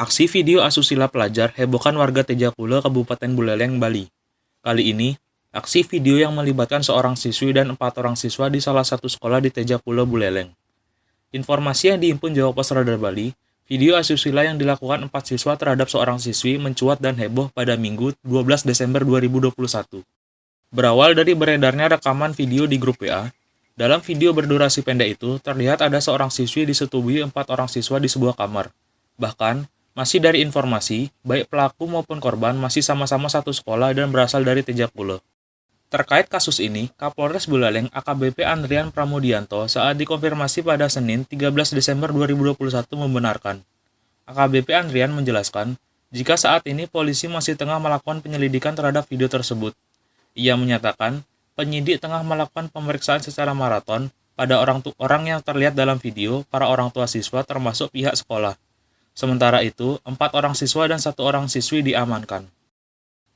Aksi video asusila pelajar hebohkan warga Tejakula, Kabupaten Buleleng, Bali. Kali ini, aksi video yang melibatkan seorang siswi dan 4 orang siswa di salah satu sekolah di Tejakula, Buleleng. Informasi yang dihimpun Jawa Pos Radar Bali, video asusila yang dilakukan 4 siswa terhadap seorang siswi mencuat dan heboh pada Minggu 12 Desember 2021. Berawal dari beredarnya rekaman video di grup WA, dalam video berdurasi pendek itu terlihat ada seorang siswi disetubuhi 4 orang siswa di sebuah kamar. Bahkan, masih dari informasi, baik pelaku maupun korban masih sama-sama satu sekolah dan berasal dari Tejakula. Terkait kasus ini, Kapolres Buleleng AKBP Andrian Pramudianto saat dikonfirmasi pada Senin 13 Desember 2021 membenarkan. AKBP Andrian menjelaskan, jika saat ini polisi masih tengah melakukan penyelidikan terhadap video tersebut. Ia menyatakan, penyidik tengah melakukan pemeriksaan secara maraton pada orang yang terlihat dalam video, para orang tua siswa termasuk pihak sekolah. Sementara itu, 4 orang siswa dan 1 orang siswi diamankan.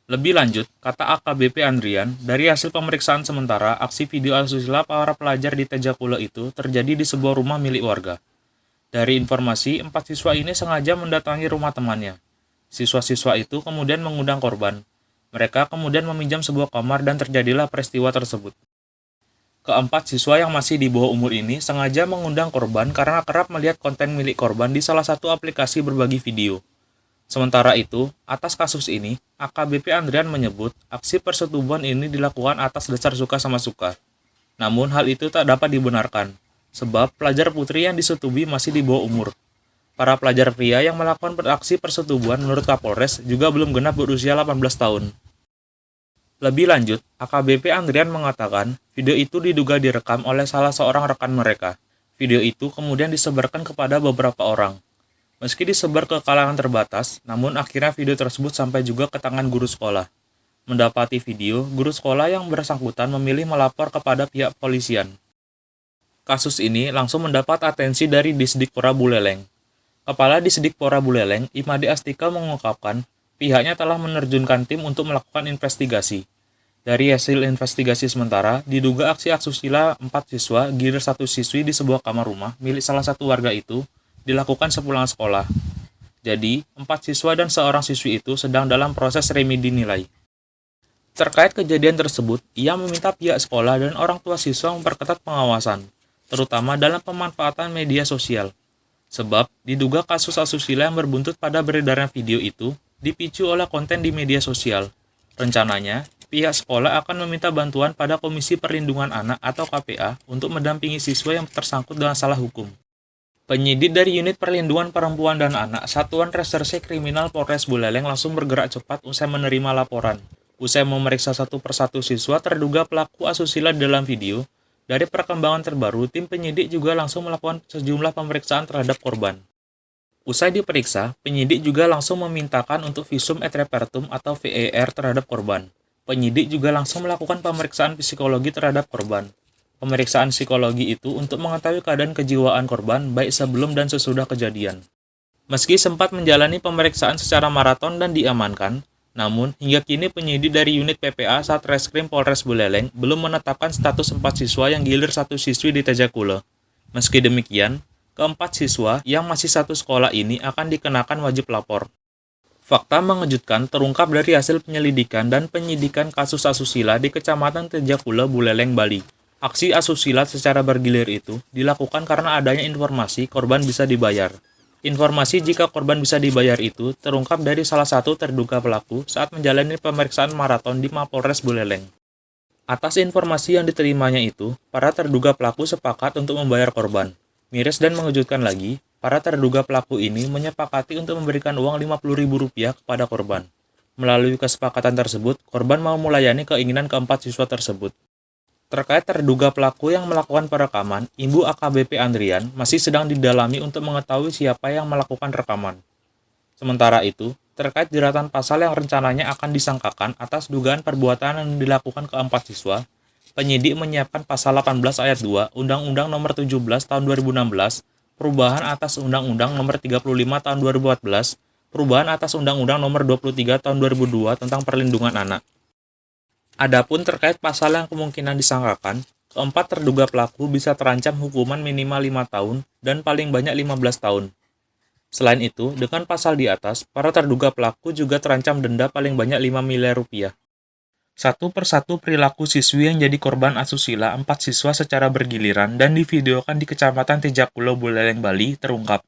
Lebih lanjut, kata AKBP Andrian, dari hasil pemeriksaan sementara, aksi video asusila para pelajar di Tejakula itu terjadi di sebuah rumah milik warga. Dari informasi, 4 siswa ini sengaja mendatangi rumah temannya. Siswa-siswa itu kemudian mengundang korban. Mereka kemudian meminjam sebuah kamar dan terjadilah peristiwa tersebut. Keempat siswa yang masih di bawah umur ini sengaja mengundang korban karena kerap melihat konten milik korban di salah satu aplikasi berbagi video. Sementara itu, atas kasus ini, AKBP Andrian menyebut aksi persetubuhan ini dilakukan atas dasar suka sama suka. Namun hal itu tak dapat dibenarkan, sebab pelajar putri yang disetubuhi masih di bawah umur. Para pelajar pria yang melakukan aksi persetubuhan menurut Kapolres juga belum genap berusia 18 tahun. Lebih lanjut, AKBP Andrian mengatakan video itu diduga direkam oleh salah seorang rekan mereka. Video itu kemudian disebarkan kepada beberapa orang. Meski disebar ke kalangan terbatas, namun akhirnya video tersebut sampai juga ke tangan guru sekolah. Mendapati video, guru sekolah yang bersangkutan memilih melapor kepada pihak polisian. Kasus ini langsung mendapat atensi dari Disdikpora Buleleng. Kepala Disdikpora Buleleng, Imade Astika mengungkapkan, pihaknya telah menerjunkan tim untuk melakukan investigasi. Dari hasil investigasi sementara, diduga aksi asusila 4 siswa, gilir 1 siswi di sebuah kamar rumah milik salah satu warga itu dilakukan sepulang sekolah. Jadi, 4 siswa dan seorang siswi itu sedang dalam proses remedi nilai. Terkait kejadian tersebut, ia meminta pihak sekolah dan orang tua siswa memperketat pengawasan, terutama dalam pemanfaatan media sosial. Sebab, diduga kasus asusila yang berbuntut pada beredarnya video itu dipicu oleh konten di media sosial. Rencananya, pihak sekolah akan meminta bantuan pada Komisi Perlindungan Anak atau KPA untuk mendampingi siswa yang tersangkut dengan salah hukum. Penyidik dari Unit Perlindungan Perempuan dan Anak Satuan Reserse Kriminal Polres Buleleng langsung bergerak cepat usai menerima laporan. Usai memeriksa satu persatu siswa terduga pelaku asusila dalam video, dari perkembangan terbaru, tim penyidik juga langsung melakukan sejumlah pemeriksaan terhadap korban. Usai diperiksa, penyidik juga langsung memintakan untuk visum et repertum atau VER terhadap korban. Penyidik juga langsung melakukan pemeriksaan psikologi terhadap korban. Pemeriksaan psikologi itu untuk mengetahui keadaan kejiwaan korban baik sebelum dan sesudah kejadian. Meski sempat menjalani pemeriksaan secara maraton dan diamankan, namun hingga kini penyidik dari unit PPA Satreskrim Polres Buleleng belum menetapkan status 4 siswa yang gilir 1 siswi di Tejakula. Meski demikian, keempat siswa yang masih satu sekolah ini akan dikenakan wajib lapor. Fakta mengejutkan terungkap dari hasil penyelidikan dan penyidikan kasus asusila di Kecamatan Tejakula, Buleleng, Bali. Aksi asusila secara bergilir itu dilakukan karena adanya informasi korban bisa dibayar. Informasi jika korban bisa dibayar itu terungkap dari salah satu terduga pelaku saat menjalani pemeriksaan maraton di Mapolres Buleleng. Atas informasi yang diterimanya itu, para terduga pelaku sepakat untuk membayar korban. Miris dan mengejutkan lagi, para terduga pelaku ini menyepakati untuk memberikan uang Rp50.000 kepada korban. Melalui kesepakatan tersebut, korban mau melayani keinginan keempat siswa tersebut. Terkait terduga pelaku yang melakukan perekaman, Ibu AKBP Andrian masih sedang didalami untuk mengetahui siapa yang melakukan rekaman. Sementara itu, terkait jeratan pasal yang rencananya akan disangkakan atas dugaan perbuatan yang dilakukan keempat siswa, penyidik menyiapkan pasal 18 ayat 2 Undang-Undang Nomor 17 Tahun 2016, perubahan atas Undang-Undang Nomor 35 Tahun 2014, perubahan atas Undang-Undang Nomor 23 Tahun 2002 tentang Perlindungan Anak. Adapun terkait pasal yang kemungkinan disangkakan, keempat terduga pelaku bisa terancam hukuman minimal 5 tahun dan paling banyak 15 tahun. Selain itu, dengan pasal di atas, para terduga pelaku juga terancam denda paling banyak 5 miliar rupiah. Satu persatu perilaku siswi yang jadi korban asusila 4 siswa secara bergiliran dan divideokan di Kecamatan Tejakulo, Buleleng, Bali, terungkap.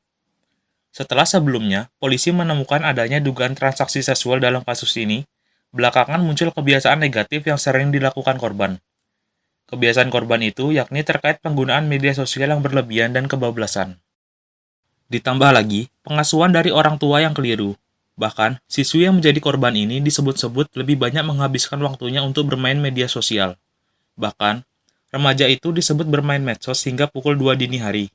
Setelah sebelumnya, polisi menemukan adanya dugaan transaksi seksual dalam kasus ini, belakangan muncul kebiasaan negatif yang sering dilakukan korban. Kebiasaan korban itu yakni terkait penggunaan media sosial yang berlebihan dan kebablasan. Ditambah lagi, pengasuhan dari orang tua yang keliru. Bahkan, siswi yang menjadi korban ini disebut-sebut lebih banyak menghabiskan waktunya untuk bermain media sosial. Bahkan, remaja itu disebut bermain medsos hingga pukul 2 dini hari.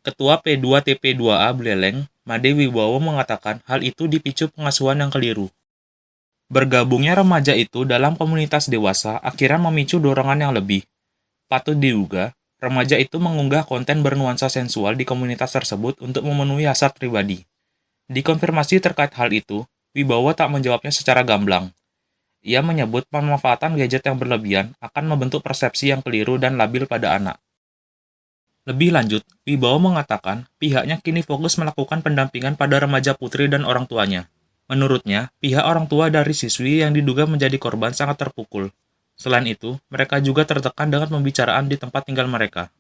Ketua P2TP2A Buleleng, Made Wibowo mengatakan hal itu dipicu pengasuhan yang keliru. Bergabungnya remaja itu dalam komunitas dewasa akhirnya memicu dorongan yang lebih. Patut diduga, remaja itu mengunggah konten bernuansa sensual di komunitas tersebut untuk memenuhi hasrat pribadi. Dikonfirmasi terkait hal itu, Wibowo tak menjawabnya secara gamblang. Ia menyebut pemanfaatan gadget yang berlebihan akan membentuk persepsi yang keliru dan labil pada anak. Lebih lanjut, Wibowo mengatakan pihaknya kini fokus melakukan pendampingan pada remaja putri dan orang tuanya. Menurutnya, pihak orang tua dari siswi yang diduga menjadi korban sangat terpukul. Selain itu, mereka juga tertekan dengan pembicaraan di tempat tinggal mereka.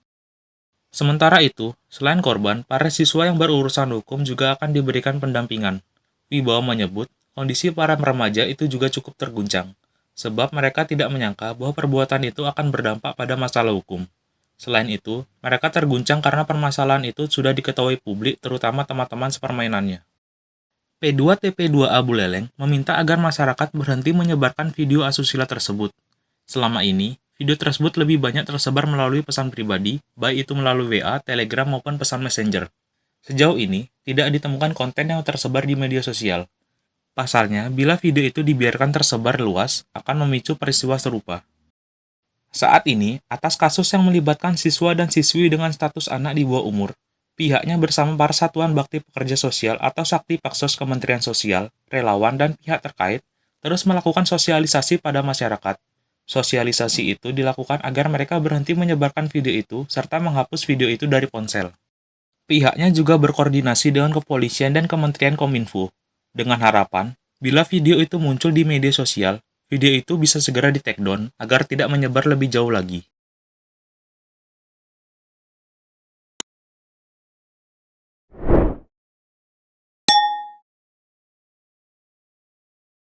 Sementara itu, selain korban, para siswa yang berurusan hukum juga akan diberikan pendampingan. Wibowo menyebut, kondisi para remaja itu juga cukup terguncang, sebab mereka tidak menyangka bahwa perbuatan itu akan berdampak pada masalah hukum. Selain itu, mereka terguncang karena permasalahan itu sudah diketahui publik, terutama teman-teman sepermainannya. P2TP2A Buleleng meminta agar masyarakat berhenti menyebarkan video asusila tersebut. Selama ini, video tersebut lebih banyak tersebar melalui pesan pribadi, baik itu melalui WA, Telegram, maupun pesan Messenger. Sejauh ini, tidak ditemukan konten yang tersebar di media sosial. Pasalnya, bila video itu dibiarkan tersebar luas, akan memicu peristiwa serupa. Saat ini, atas kasus yang melibatkan siswa dan siswi dengan status anak di bawah umur, pihaknya bersama para satuan bakti pekerja sosial atau Sakti Paksos Kementerian Sosial, relawan, dan pihak terkait terus melakukan sosialisasi pada masyarakat. Sosialisasi itu dilakukan agar mereka berhenti menyebarkan video itu serta menghapus video itu dari ponsel. Pihaknya juga berkoordinasi dengan kepolisian dan Kementerian Kominfo, dengan harapan bila video itu muncul di media sosial, video itu bisa segera di-take down agar tidak menyebar lebih jauh lagi.